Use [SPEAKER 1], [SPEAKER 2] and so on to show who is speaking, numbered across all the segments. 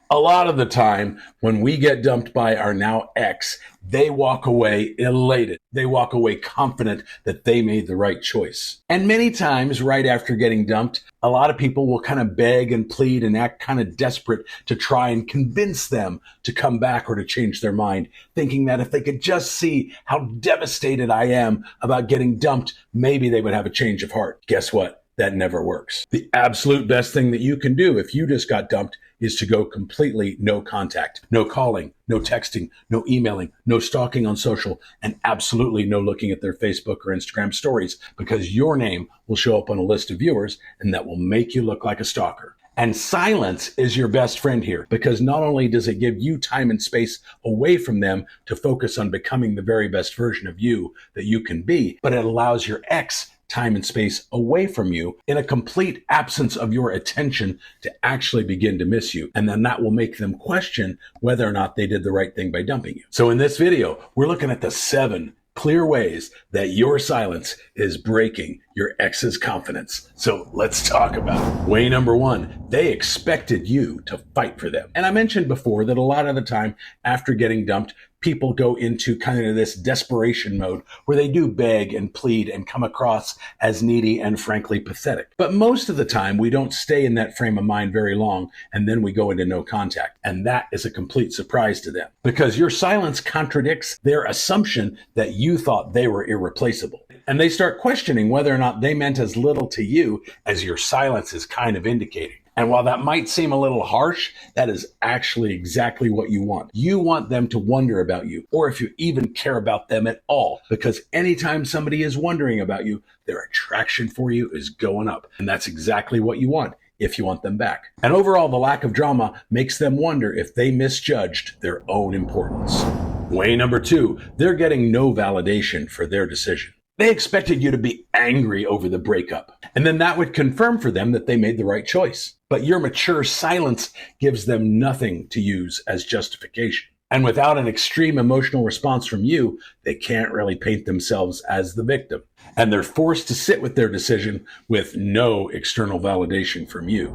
[SPEAKER 1] A lot of the time, when we get dumped by our now ex, they walk away elated. They walk away confident that they made the right choice. And many times, right after getting dumped, a lot of people will kind of beg and plead and act kind of desperate to try and convince them to come back or to change their mind, thinking that if they could just see how devastated I am about getting dumped, maybe they would have a change of heart. Guess what? That never works. The absolute best thing that you can do if you just got dumped is to go completely no contact, no calling, no texting, no emailing, no stalking on social, and absolutely no looking at their Facebook or Instagram stories, because your name will show up on a list of viewers and that will make you look like a stalker. And silence is your best friend here, because not only does it give you time and space away from them to focus on becoming the very best version of you that you can be, but it allows your ex time and space away from you in a complete absence of your attention to actually begin to miss you. And then that will make them question whether or not they did the right thing by dumping you. So in this video, we're looking at the 7 clear ways that your silence is breaking your ex's confidence. So let's talk about it. Way number 1, they expected you to fight for them. And I mentioned before that a lot of the time after getting dumped, people go into kind of this desperation mode where they do beg and plead and come across as needy and frankly pathetic. But most of the time, we don't stay in that frame of mind very long, and then we go into no contact. And that is a complete surprise to them, because your silence contradicts their assumption that you thought they were irreplaceable. And they start questioning whether or not they meant as little to you as your silence is kind of indicating. And while that might seem a little harsh, that is actually exactly what you want. You want them to wonder about you, or if you even care about them at all, because anytime somebody is wondering about you, their attraction for you is going up. And that's exactly what you want if you want them back. And overall, the lack of drama makes them wonder if they misjudged their own importance. Way number 2, they're getting no validation for their decision. They expected you to be angry over the breakup, and then that would confirm for them that they made the right choice. But your mature silence gives them nothing to use as justification. And without an extreme emotional response from you, they can't really paint themselves as the victim. And they're forced to sit with their decision with no external validation from you.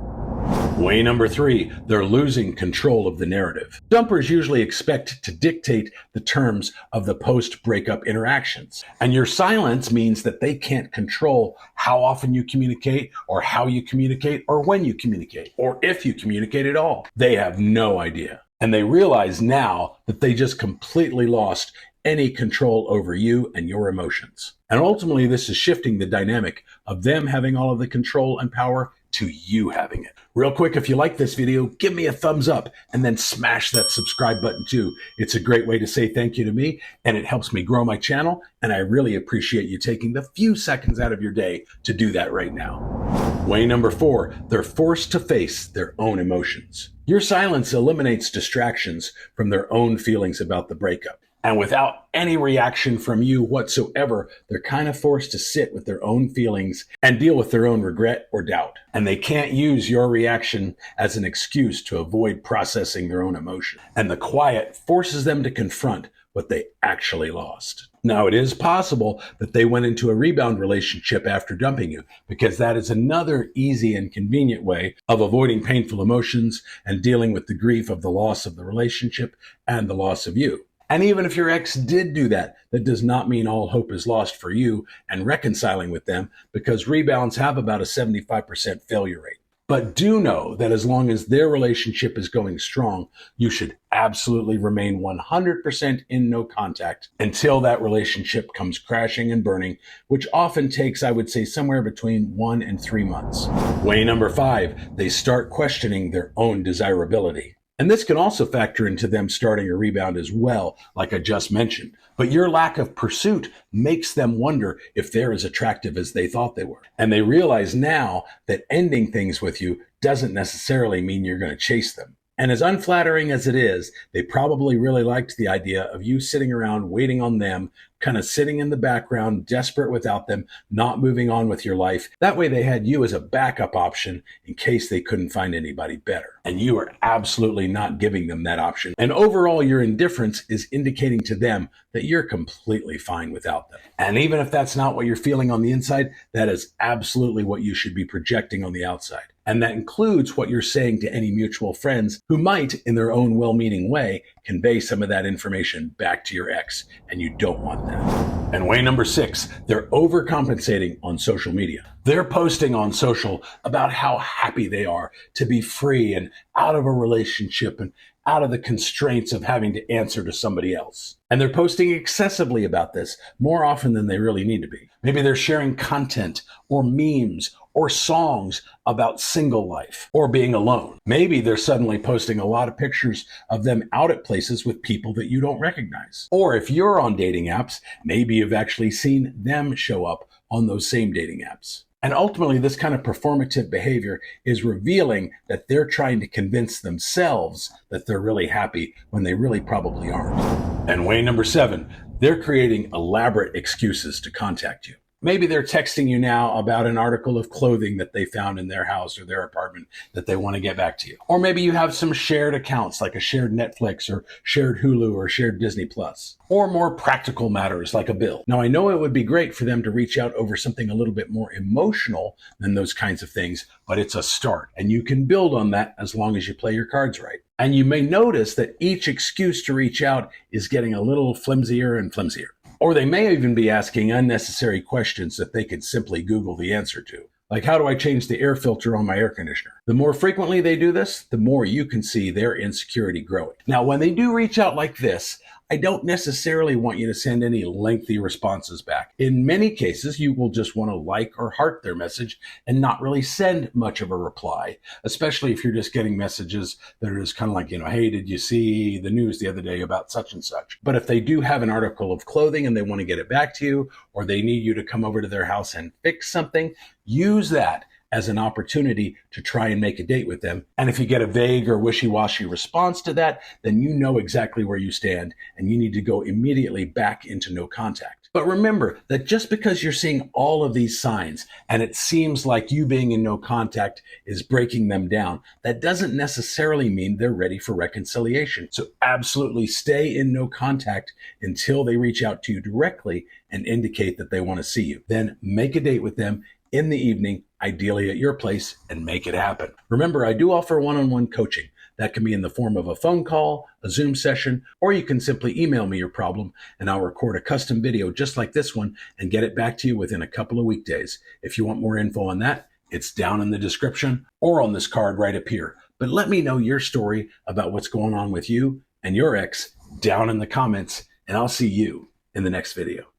[SPEAKER 1] Way number 3, they're losing control of the narrative. Dumpers usually expect to dictate the terms of the post-breakup interactions. And your silence means that they can't control how often you communicate, or how you communicate, or when you communicate, or if you communicate at all. They have no idea. And they realize now that they just completely lost any control over you and your emotions. And ultimately, this is shifting the dynamic of them having all of the control and power to you having it. Real quick, if you like this video, give me a thumbs up and then smash that subscribe button too. It's a great way to say thank you to me, and it helps me grow my channel, and I really appreciate you taking the few seconds out of your day to do that right now. Way number 4, they're forced to face their own emotions. Your silence eliminates distractions from their own feelings about the breakup. And without any reaction from you whatsoever, they're kind of forced to sit with their own feelings and deal with their own regret or doubt. And they can't use your reaction as an excuse to avoid processing their own emotion. And the quiet forces them to confront what they actually lost. Now, it is possible that they went into a rebound relationship after dumping you, because that is another easy and convenient way of avoiding painful emotions and dealing with the grief of the loss of the relationship and the loss of you. And even if your ex did do that, that does not mean all hope is lost for you and reconciling with them, because rebounds have about a 75% failure rate. But do know that as long as their relationship is going strong, you should absolutely remain 100% in no contact until that relationship comes crashing and burning, which often takes, I would say, somewhere between 1 and 3 months. Way number 5, they start questioning their own desirability. And this can also factor into them starting a rebound as well, like I just mentioned. But your lack of pursuit makes them wonder if they're as attractive as they thought they were. And they realize now that ending things with you doesn't necessarily mean you're going to chase them. And as unflattering as it is, they probably really liked the idea of you sitting around waiting on them, kind of sitting in the background, desperate without them, not moving on with your life. That way they had you as a backup option in case they couldn't find anybody better. And you are absolutely not giving them that option. And overall, your indifference is indicating to them that you're completely fine without them. And even if that's not what you're feeling on the inside, that is absolutely what you should be projecting on the outside. And that includes what you're saying to any mutual friends who might, in their own well-meaning way, convey some of that information back to your ex, and you don't want that. And way number 6, they're overcompensating on social media. They're posting on social about how happy they are to be free and out of a relationship and out of the constraints of having to answer to somebody else. And they're posting excessively about this more often than they really need to be. Maybe they're sharing content or memes or songs about single life or being alone. Maybe they're suddenly posting a lot of pictures of them out at places with people that you don't recognize. Or if you're on dating apps, maybe you've actually seen them show up on those same dating apps. And ultimately, this kind of performative behavior is revealing that they're trying to convince themselves that they're really happy when they really probably aren't. And way number 7, they're creating elaborate excuses to contact you. Maybe they're texting you now about an article of clothing that they found in their house or their apartment that they want to get back to you. Or maybe you have some shared accounts like a shared Netflix or shared Hulu or shared Disney Plus. Or more practical matters like a bill. Now, I know it would be great for them to reach out over something a little bit more emotional than those kinds of things, but it's a start. And you can build on that as long as you play your cards right. And you may notice that each excuse to reach out is getting a little flimsier and flimsier. Or they may even be asking unnecessary questions that they could simply Google the answer to. Like, how do I change the air filter on my air conditioner? The more frequently they do this, the more you can see their insecurity growing. Now, when they do reach out like this, I don't necessarily want you to send any lengthy responses back. In many cases, you will just want to like or heart their message and not really send much of a reply, especially if you're just getting messages that are just kind of like, hey, did you see the news the other day about such and such? But if they do have an article of clothing and they want to get it back to you, or they need you to come over to their house and fix something, use that as an opportunity to try and make a date with them. And if you get a vague or wishy-washy response to that, then you know exactly where you stand and you need to go immediately back into no contact. But remember that just because you're seeing all of these signs and it seems like you being in no contact is breaking them down, that doesn't necessarily mean they're ready for reconciliation. So absolutely stay in no contact until they reach out to you directly and indicate that they want to see you. Then make a date with them in the evening, ideally at your place, and make it happen. Remember, I do offer one-on-one coaching. That can be in the form of a phone call, a Zoom session, or you can simply email me your problem and I'll record a custom video just like this one and get it back to you within a couple of weekdays. If you want more info on that, it's down in the description or on this card right up here. But let me know your story about what's going on with you and your ex down in the comments, and I'll see you in the next video.